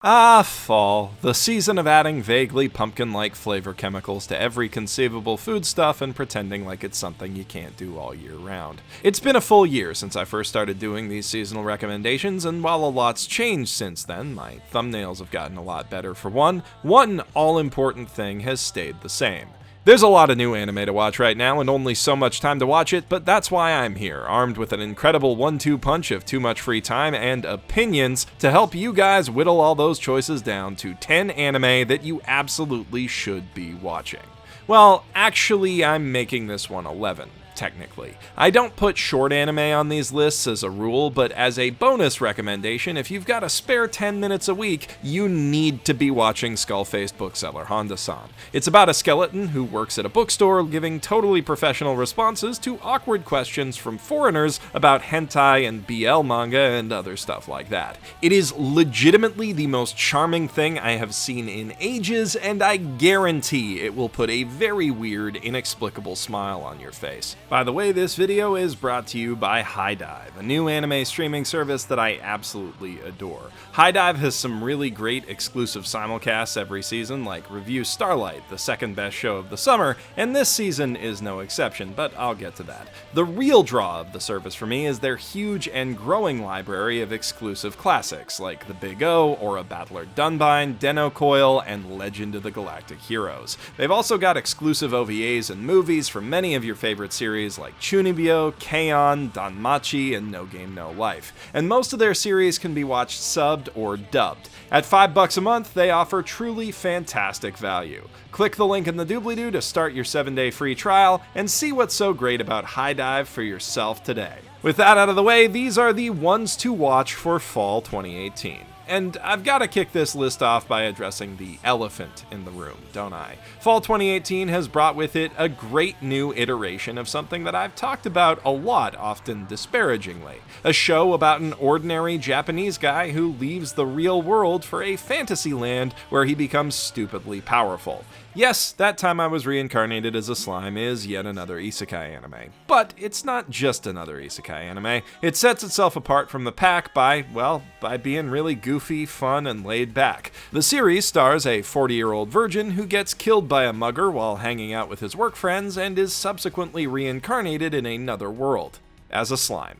Ah, fall, the season of adding vaguely pumpkin-like flavor chemicals to every conceivable foodstuff and pretending like it's something you can't do all year round. It's been a full year since I first started doing these seasonal recommendations, and while a lot's changed since then, my thumbnails have gotten a lot better for one all-important thing has stayed the same. There's a lot of new anime to watch right now and only so much time to watch it, but that's why I'm here, armed with an incredible 1-2 punch of too much free time and opinions to help you guys whittle all those choices down to 10 anime that you absolutely should be watching. Well, actually, I'm making this one 11. Technically. I don't put short anime on these lists as a rule, but as a bonus recommendation, if you've got a spare 10 minutes a week, you need to be watching Skullfaced Bookseller, Honda-san. It's about a skeleton who works at a bookstore giving totally professional responses to awkward questions from foreigners about hentai and BL manga and other stuff like that. It is legitimately the most charming thing I have seen in ages, and I guarantee it will put a very weird, inexplicable smile on your face. By the way, this video is brought to you by HIDIVE, a new anime streaming service that I absolutely adore. HIDIVE has some really great exclusive simulcasts every season, like Review Starlight, the second best show of the summer, and this season is no exception, but I'll get to that. The real draw of the service for me is their huge and growing library of exclusive classics, like The Big O, Aura Battler Dunbine, Den-O Coil, and Legend of the Galactic Heroes. They've also got exclusive OVAs and movies from many of your favorite series like Chunibyo, K-On!, Danmachi, and No Game No Life. And most of their series can be watched subbed or dubbed. At $5 a month, they offer truly fantastic value. Click the link in the doobly-doo to start your 7-day free trial and see what's so great about HIDIVE for yourself today. With that out of the way, these are the ones to watch for fall 2018. And I've got to kick this list off by addressing the elephant in the room, don't I? Fall 2018 has brought with it a great new iteration of something that I've talked about a lot, often disparagingly. A show about an ordinary Japanese guy who leaves the real world for a fantasy land where he becomes stupidly powerful. Yes, that time I was reincarnated as a slime is yet another isekai anime. But it's not just another isekai anime. It sets itself apart from the pack by being really goofy, fun, and laid back. The series stars a 40-year-old virgin who gets killed by a mugger while hanging out with his work friends and is subsequently reincarnated in another world, as a slime.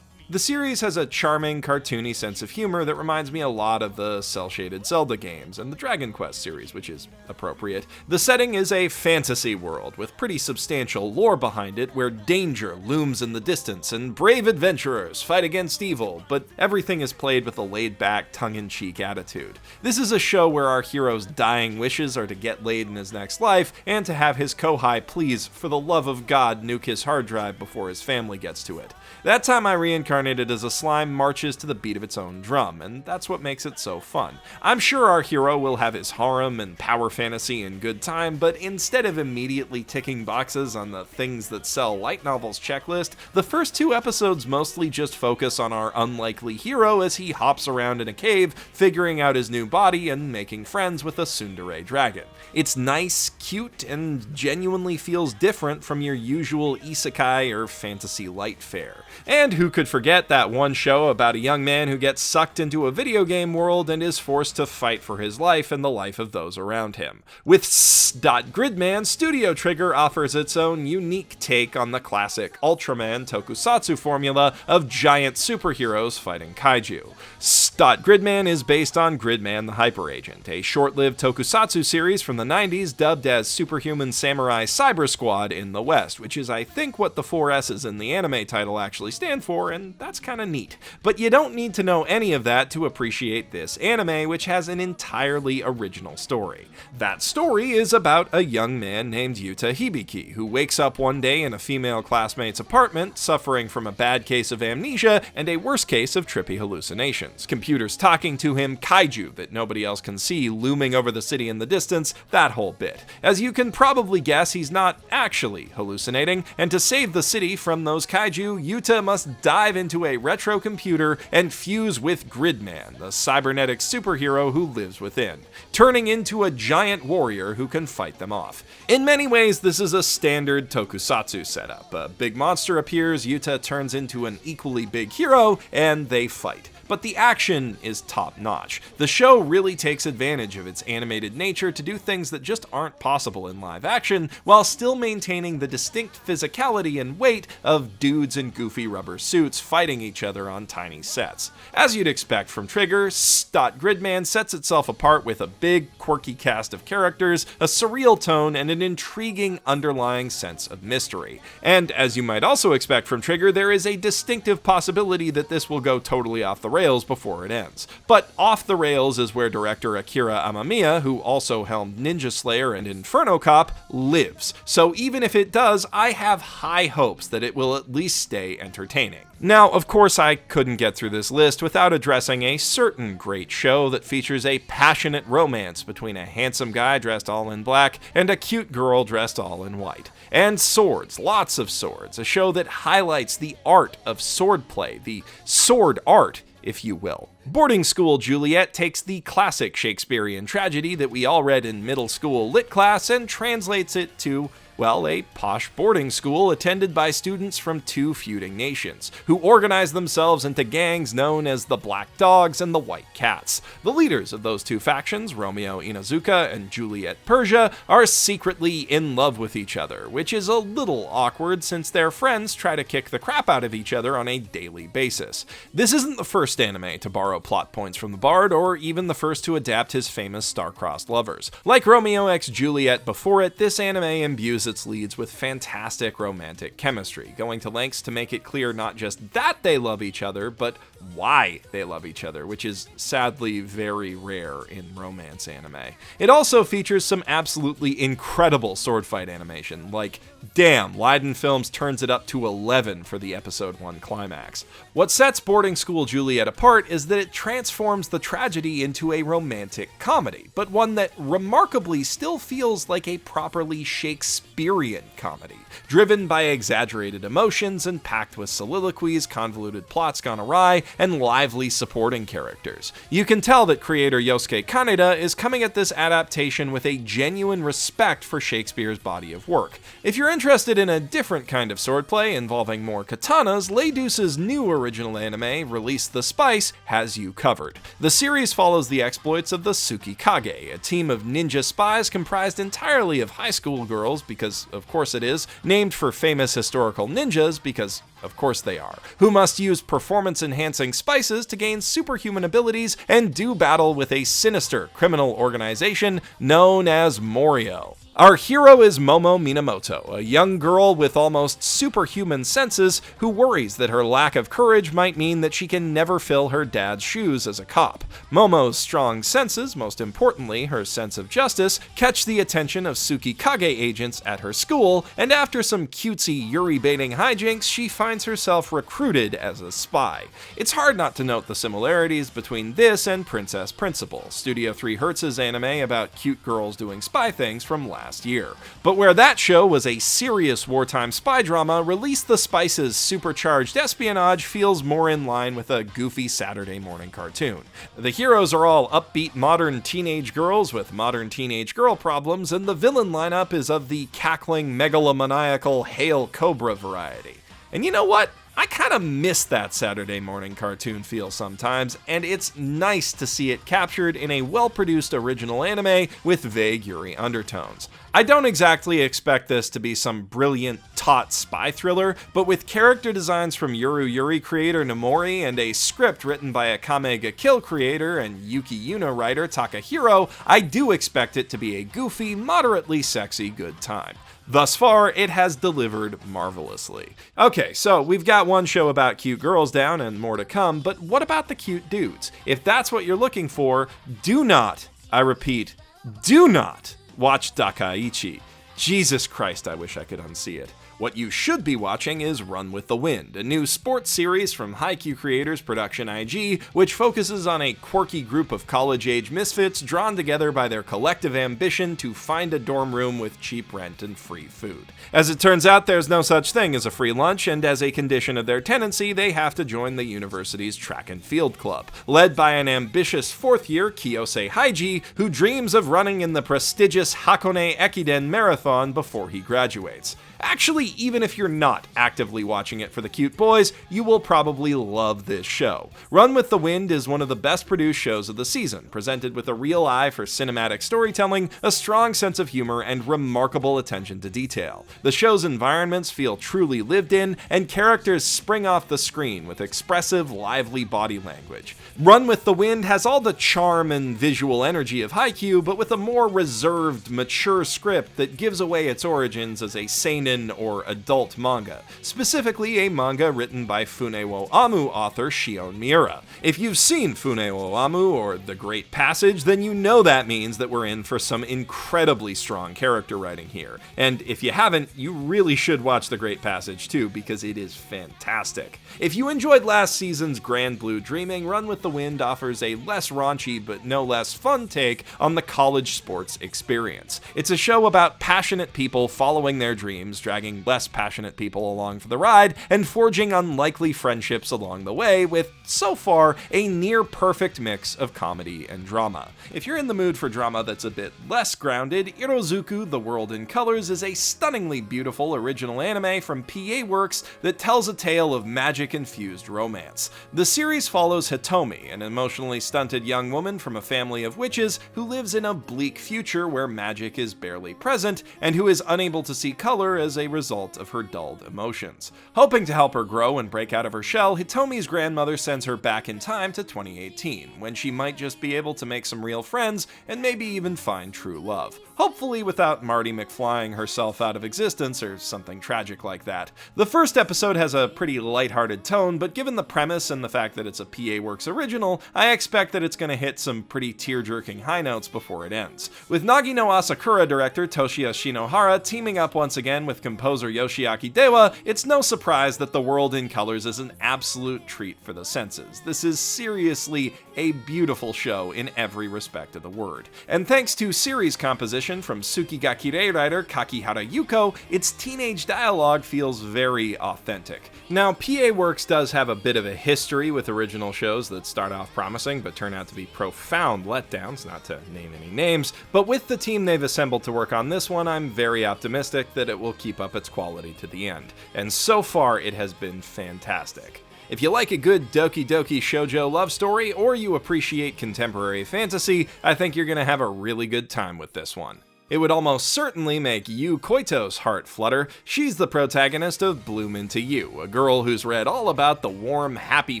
The series has a charming, cartoony sense of humor that reminds me a lot of the cel-shaded Zelda games and the Dragon Quest series, which is appropriate. The setting is a fantasy world with pretty substantial lore behind it, where danger looms in the distance and brave adventurers fight against evil, but everything is played with a laid-back, tongue-in-cheek attitude. This is a show where our hero's dying wishes are to get laid in his next life and to have his kohai please, for the love of God, nuke his hard drive before his family gets to it. That time I reincarnated as a slime marches to the beat of its own drum, and that's what makes it so fun. I'm sure our hero will have his harem and power fantasy in good time, but instead of immediately ticking boxes on the things that sell light novels checklist, the first 2 episodes mostly just focus on our unlikely hero as he hops around in a cave, figuring out his new body and making friends with a tsundere dragon. It's nice, cute, and genuinely feels different from your usual isekai or fantasy light fare. And who could forget that one show about a young man who gets sucked into a video game world and is forced to fight for his life and the life of those around him. With SSSS.Gridman, Studio Trigger offers its own unique take on the classic Ultraman tokusatsu formula of giant superheroes fighting kaiju. SSSS.Gridman is based on Gridman the Hyper Agent, a short-lived tokusatsu series from the 90s dubbed as Superhuman Samurai Cyber Squad in the West, which is I think what the 4 S's in the anime title actually stand for, and that's kinda neat. But you don't need to know any of that to appreciate this anime, which has an entirely original story. That story is about a young man named Yuta Hibiki, who wakes up one day in a female classmate's apartment, suffering from a bad case of amnesia and a worse case of trippy hallucinations. Computers talking to him, kaiju that nobody else can see looming over the city in the distance, that whole bit. As you can probably guess, he's not actually hallucinating, and to save the city from those kaiju, Yuta must dive into a retro computer and fuse with Gridman, the cybernetic superhero who lives within, turning into a giant warrior who can fight them off. In many ways, this is a standard tokusatsu setup. A big monster appears, Yuta turns into an equally big hero, and they fight. but the action is top-notch. The show really takes advantage of its animated nature to do things that just aren't possible in live action, while still maintaining the distinct physicality and weight of dudes in goofy rubber suits fighting each other on tiny sets. As you'd expect from Trigger, S.Gridman sets itself apart with a big, quirky cast of characters, a surreal tone, and an intriguing underlying sense of mystery. And as you might also expect from Trigger, there is a distinctive possibility that this will go totally off the rails before it ends. But off the rails is where director Akira Amamiya, who also helmed Ninja Slayer and Inferno Cop, lives. So even if it does, I have high hopes that it will at least stay entertaining. Now, of course, I couldn't get through this list without addressing a certain great show that features a passionate romance between a handsome guy dressed all in black and a cute girl dressed all in white. And swords, lots of swords, a show that highlights the art of swordplay, the sword art, if you will. Boarding School Juliet takes the classic Shakespearean tragedy that we all read in middle school lit class and translates it to, well, a posh boarding school attended by students from two feuding nations, who organize themselves into gangs known as the Black Dogs and the White Cats. The leaders of those two factions, Romeo Inuzuka and Juliet Persia, are secretly in love with each other, which is a little awkward since their friends try to kick the crap out of each other on a daily basis. This isn't the first anime to borrow plot points from the Bard, or even the first to adapt his famous star-crossed lovers. Like Romeo x Juliet before it, this anime imbues its leads with fantastic romantic chemistry, going to lengths to make it clear not just that they love each other, but why they love each other, which is sadly very rare in romance anime. It also features some absolutely incredible sword fight animation, like, damn, LIDEN Films turns it up to 11 for the episode 1 climax. What sets Boarding School Juliet apart is that it transforms the tragedy into a romantic comedy, but one that remarkably still feels like a properly Shakespearean comedy, driven by exaggerated emotions and packed with soliloquies, convoluted plots gone awry, and lively supporting characters. You can tell that creator Yosuke Kaneda is coming at this adaptation with a genuine respect for Shakespeare's body of work. If you're interested in a different kind of swordplay involving more katanas, Lay-duce's new original anime, released the Spyce, has you covered. The series follows the exploits of the Tsukikage, a team of ninja spies comprised entirely of high school girls, because of course it is, named for famous historical ninjas, because of course they are, who must use performance-enhancing spices to gain superhuman abilities and do battle with a sinister criminal organization known as Morio. Our hero is Momo Minamoto, a young girl with almost superhuman senses who worries that her lack of courage might mean that she can never fill her dad's shoes as a cop. Momo's strong senses, most importantly her sense of justice, catch the attention of Tsukikage agents at her school, and after some cutesy Yuri-baiting hijinks, she finds herself recruited as a spy. It's hard not to note the similarities between this and Princess Principal, Studio 3 Hertz's anime about cute girls doing spy things from last year. But where that show was a serious wartime spy drama, Release the Spyce's supercharged espionage feels more in line with a goofy Saturday morning cartoon. The heroes are all upbeat modern teenage girls with modern teenage girl problems, and the villain lineup is of the cackling megalomaniacal Hail Cobra variety. And you know what? I kind of miss that Saturday morning cartoon feel sometimes, and it's nice to see it captured in a well-produced original anime with vague Yuri undertones. I don't exactly expect this to be some brilliant, taut spy thriller, but with character designs from Yuri creator Nomori and a script written by Akame ga Kill creator and Yuki Yuna writer Takahiro, I do expect it to be a goofy, moderately sexy good time. Thus far, it has delivered marvelously. Okay, so we've got one show about cute girls down and more to come, but what about the cute dudes? If that's what you're looking for, do not, I repeat, do not watch Dakaichi. Jesus Christ, I wish I could unsee it. What you should be watching is Run with the Wind, a new sports series from Haikyuu creators Production IG, which focuses on a quirky group of college-age misfits drawn together by their collective ambition to find a dorm room with cheap rent and free food. As it turns out, there's no such thing as a free lunch, and as a condition of their tenancy, they have to join the university's track and field club, led by an ambitious fourth-year Kiyose Haiji, who dreams of running in the prestigious Hakone Ekiden Marathon before he graduates. Actually, even if you're not actively watching it for the cute boys, you will probably love this show. Run with the Wind is one of the best produced shows of the season, presented with a real eye for cinematic storytelling, a strong sense of humor, and remarkable attention to detail. The show's environments feel truly lived in, and characters spring off the screen with expressive, lively body language. Run with the Wind has all the charm and visual energy of Haikyuu, but with a more reserved, mature script that gives away its origins as a seinen or adult manga, specifically a manga written by Funewo Amu author Shion Miura. If you've seen Funewo Amu or The Great Passage, then you know that means that we're in for some incredibly strong character writing here. And if you haven't, you really should watch The Great Passage too, because it is fantastic. If you enjoyed last season's Grand Blue Dreaming, Run with the Wind offers a less raunchy but no less fun take on the college sports experience. It's a show about passionate people following their dreams, dragging less passionate people along for the ride, and forging unlikely friendships along the way with, so far, a near-perfect mix of comedy and drama. If you're in the mood for drama that's a bit less grounded, Irozuku: The World in Colors is a stunningly beautiful original anime from PA Works that tells a tale of magic-infused romance. The series follows Hitomi, an emotionally stunted young woman from a family of witches who lives in a bleak future where magic is barely present, and who is unable to see color as a result of her dulled emotions. Hoping to help her grow and break out of her shell, Hitomi's grandmother sends her back in time to 2018, when she might just be able to make some real friends and maybe even find true love. Hopefully without Marty McFlying herself out of existence or something tragic like that. The first episode has a pretty lighthearted tone, but given the premise and the fact that it's a PA Works original, I expect that it's going to hit some pretty tear-jerking high notes before it ends. With Nagi no Asakura director Toshiya Shinohara teaming up once again with composer Yoshiaki Dewa, it's no surprise that The World in Colors is an absolute treat for the senses. This is seriously a beautiful show in every respect of the word. And thanks to series composition from Tsukigakure writer Kakihara Yuko, its teenage dialogue feels very authentic. Now, PA Works does have a bit of a history with original shows that start off promising but turn out to be profound letdowns, not to name any names, but with the team they've assembled to work on this one, I'm very optimistic that it will keep up its quality to the end. And so far, it has been fantastic. If you like a good Doki Doki shoujo love story, or you appreciate contemporary fantasy, I think you're gonna have a really good time with this one. It would almost certainly make Yu Koito's heart flutter. She's the protagonist of Bloom Into You, a girl who's read all about the warm, happy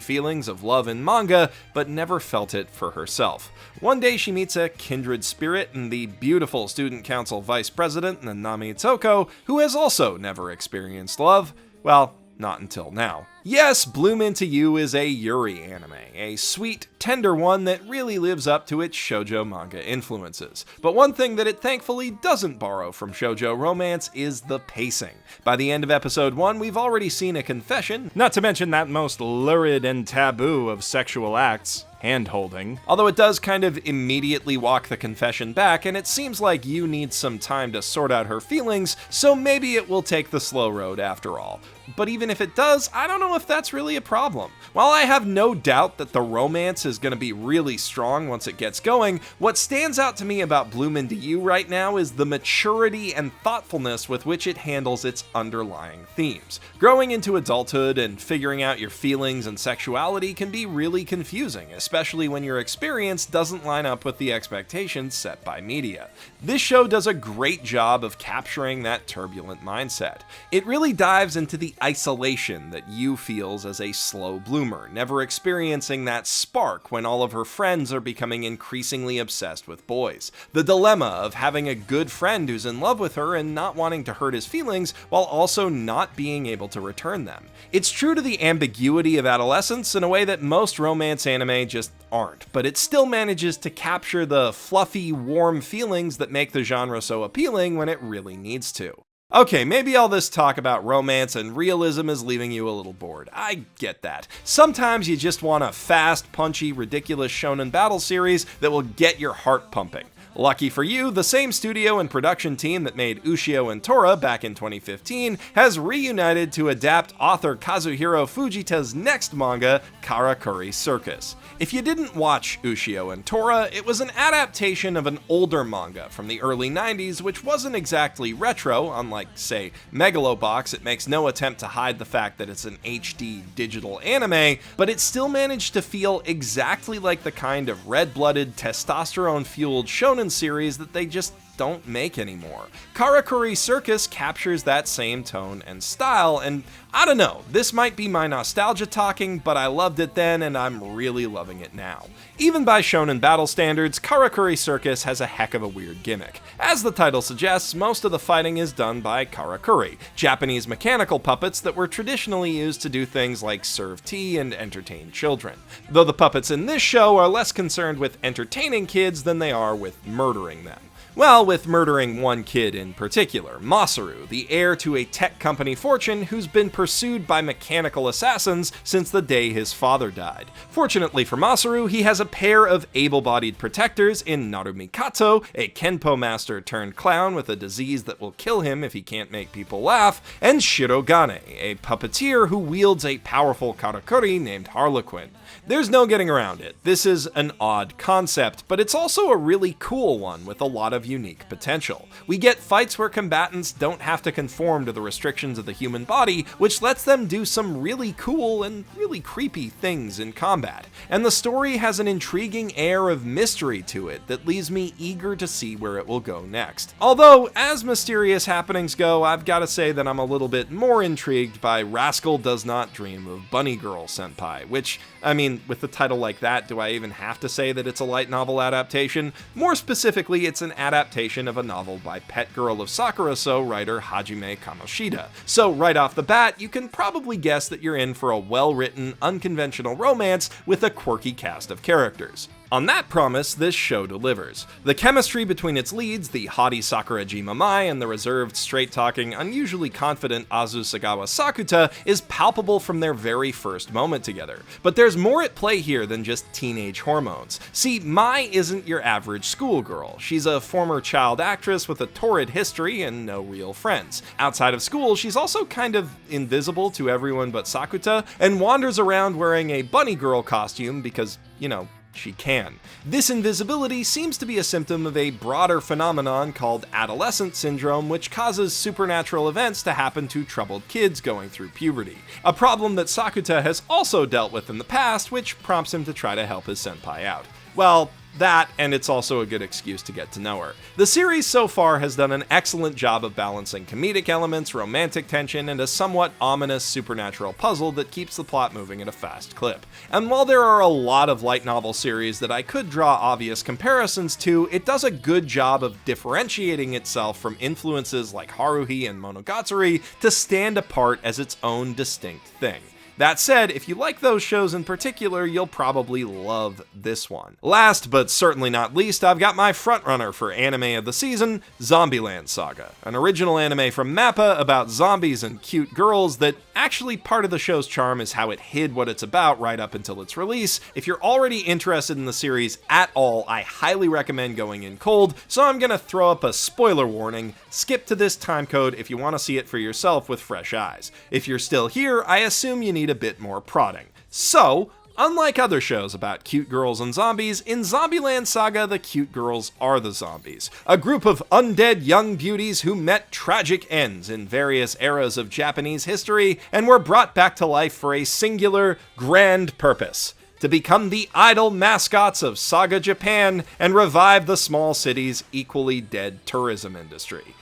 feelings of love in manga, but never felt it for herself. One day she meets a kindred spirit in the beautiful student council vice president, Nanami Toko, who has also never experienced love. Well, not until now. Yes, Bloom Into You is a Yuri anime, a sweet, tender one that really lives up to its shoujo manga influences. But one thing that it thankfully doesn't borrow from shoujo romance is the pacing. By the end of episode 1, we've already seen a confession, not to mention that most lurid and taboo of sexual acts, hand-holding. Although it does kind of immediately walk the confession back, and it seems like Yu needs some time to sort out her feelings, so maybe it will take the slow road after all. But even if it does, I don't know if that's really a problem. While I have no doubt that the romance is going to be really strong once it gets going, what stands out to me about Bloom Into You right now is the maturity and thoughtfulness with which it handles its underlying themes. Growing into adulthood and figuring out your feelings and sexuality can be really confusing, especially when your experience doesn't line up with the expectations set by media. This show does a great job of capturing that turbulent mindset. It really dives into the isolation that Yu feels as a slow bloomer, never experiencing that spark when all of her friends are becoming increasingly obsessed with boys. The dilemma of having a good friend who's in love with her and not wanting to hurt his feelings while also not being able to return them. It's true to the ambiguity of adolescence in a way that most romance anime just aren't, but it still manages to capture the fluffy, warm feelings that make the genre so appealing when it really needs to. Okay, maybe all this talk about romance and realism is leaving you a little bored. I get that. Sometimes you just want a fast, punchy, ridiculous shonen battle series that will get your heart pumping. Lucky for you, the same studio and production team that made Ushio and Tora back in 2015 has reunited to adapt author Kazuhiro Fujita's next manga, Karakuri Circus. If you didn't watch Ushio and Tora, it was an adaptation of an older manga from the early 90s, which wasn't exactly retro. Unlike, say, Megalobox, it makes no attempt to hide the fact that it's an HD digital anime, but it still managed to feel exactly like the kind of red-blooded, testosterone-fueled shonen series that they just don't make anymore. Karakuri Circus captures that same tone and style, and I don't know, this might be my nostalgia talking, but I loved it then and I'm really loving it now. Even by shonen battle standards, Karakuri Circus has a heck of a weird gimmick. As the title suggests, most of the fighting is done by Karakuri, Japanese mechanical puppets that were traditionally used to do things like serve tea and entertain children. Though the puppets in this show are less concerned with entertaining kids than they are with murdering them. Well, with murdering one kid in particular, Masaru, the heir to a tech company fortune who's been pursued by mechanical assassins since the day his father died. Fortunately for Masaru, he has a pair of able-bodied protectors in Narumi Kato, a Kenpo master turned clown with a disease that will kill him if he can't make people laugh, and Shirogane, a puppeteer who wields a powerful Karakuri named Harlequin. There's no getting around it. This is an odd concept, but it's also a really cool one with a lot of unique potential. We get fights where combatants don't have to conform to the restrictions of the human body, which lets them do some really cool and really creepy things in combat. And the story has an intriguing air of mystery to it that leaves me eager to see where it will go next. Although, as mysterious happenings go, I've gotta say that I'm a little bit more intrigued by Rascal Does Not Dream of Bunny Girl Senpai, which, I mean, with the title like that, do I even have to say that it's a light novel adaptation? More specifically, it's an adaptation of a novel by Pet Girl of Sakura-so writer Hajime Kamoshida. So right off the bat, you can probably guess that you're in for a well-written, unconventional romance with a quirky cast of characters. On that promise, this show delivers. The chemistry between its leads, the haughty Sakurajima Mai and the reserved, straight-talking, unusually confident Azusagawa Sakuta, is palpable from their very first moment together. But there's more at play here than just teenage hormones. See, Mai isn't your average schoolgirl. She's a former child actress with a torrid history and no real friends. Outside of school, she's also kind of invisible to everyone but Sakuta, and wanders around wearing a bunny girl costume because, you know, she can. This invisibility seems to be a symptom of a broader phenomenon called adolescent syndrome, which causes supernatural events to happen to troubled kids going through puberty. A problem that Sakuta has also dealt with in the past, which prompts him to try to help his senpai out. Well, that, and it's also a good excuse to get to know her. The series so far has done an excellent job of balancing comedic elements, romantic tension, and a somewhat ominous supernatural puzzle that keeps the plot moving at a fast clip. And while there are a lot of light novel series that I could draw obvious comparisons to, it does a good job of differentiating itself from influences like Haruhi and Monogatari to stand apart as its own distinct thing. That said, if you like those shows in particular, you'll probably love this one. Last, but certainly not least, I've got my frontrunner for anime of the season, Zombieland Saga, an original anime from MAPPA about zombies and cute girls that actually part of the show's charm is how it hid what it's about right up until its release. If you're already interested in the series at all, I highly recommend going in cold, so I'm gonna throw up a spoiler warning. Skip to this timecode if you want to see it for yourself with fresh eyes. If you're still here, I assume you need a bit more prodding. So, unlike other shows about cute girls and zombies, in Zombieland Saga, the cute girls are the zombies. A group of undead young beauties who met tragic ends in various eras of Japanese history and were brought back to life for a singular, grand purpose: to become the idol mascots of Saga Japan and revive the small city's equally dead tourism industry.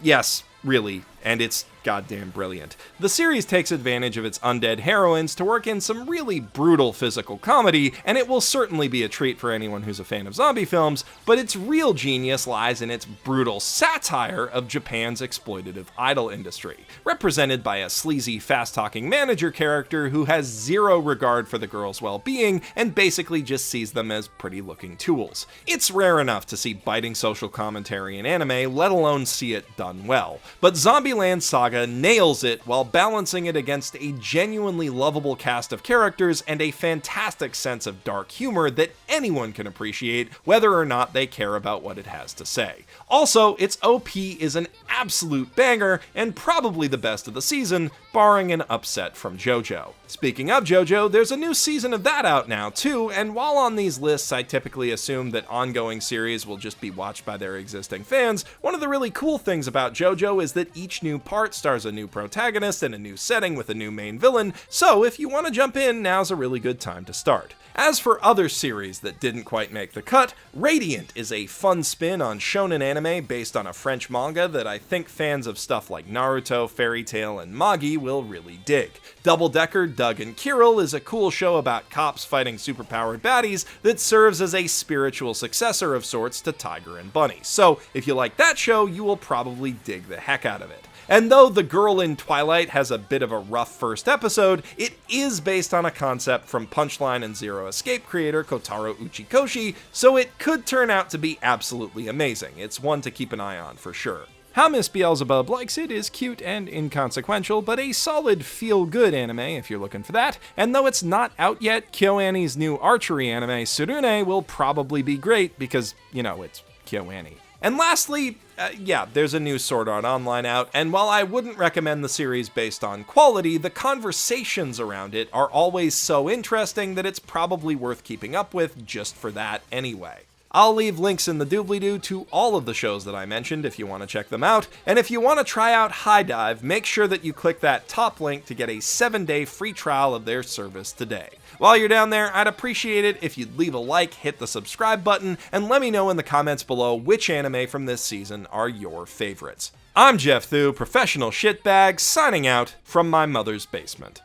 Yes, really, and it's goddamn brilliant. The series takes advantage of its undead heroines to work in some really brutal physical comedy, and it will certainly be a treat for anyone who's a fan of zombie films, but its real genius lies in its brutal satire of Japan's exploitative idol industry, represented by a sleazy, fast-talking manager character who has zero regard for the girls' well-being and basically just sees them as pretty-looking tools. It's rare enough to see biting social commentary in anime, let alone see it done well, but Zombieland Zombieland Saga nails it while balancing it against a genuinely lovable cast of characters and a fantastic sense of dark humor that anyone can appreciate, whether or not they care about what it has to say. Also, its OP is an absolute banger and probably the best of the season, barring an upset from JoJo. Speaking of JoJo, there's a new season of that out now too, and while on these lists I typically assume that ongoing series will just be watched by their existing fans, one of the really cool things about JoJo is that each new part stars a new protagonist in a new setting with a new main villain, so if you want to jump in, now's a really good time to start. As for other series that didn't quite make the cut, Radiant is a fun spin on shonen anime based on a French manga that I think fans of stuff like Naruto, Fairy Tail, and Magi will really dig. Double Decker, Doug and Kirill is a cool show about cops fighting superpowered baddies that serves as a spiritual successor of sorts to Tiger and Bunny. So if you like that show, you will probably dig the heck out of it. And though The Girl in Twilight has a bit of a rough first episode, it is based on a concept from Punchline and Zero Escape creator Kotaro Uchikoshi, so it could turn out to be absolutely amazing. It's one to keep an eye on for sure. How Miss Beelzebub Likes It is cute and inconsequential, but a solid feel-good anime if you're looking for that, and though it's not out yet, KyoAni's new archery anime, Tsurune, will probably be great because, you know, it's KyoAni. And lastly, there's a new Sword Art Online out, and while I wouldn't recommend the series based on quality, the conversations around it are always so interesting that it's probably worth keeping up with just for that anyway. I'll leave links in the doobly-doo to all of the shows that I mentioned if you want to check them out, and if you want to try out High Dive, make sure that you click that top link to get a 7-day free trial of their service today. While you're down there, I'd appreciate it if you'd leave a like, hit the subscribe button, and let me know in the comments below which anime from this season are your favorites. I'm Geoff Thew, professional shitbag, signing out from my mother's basement.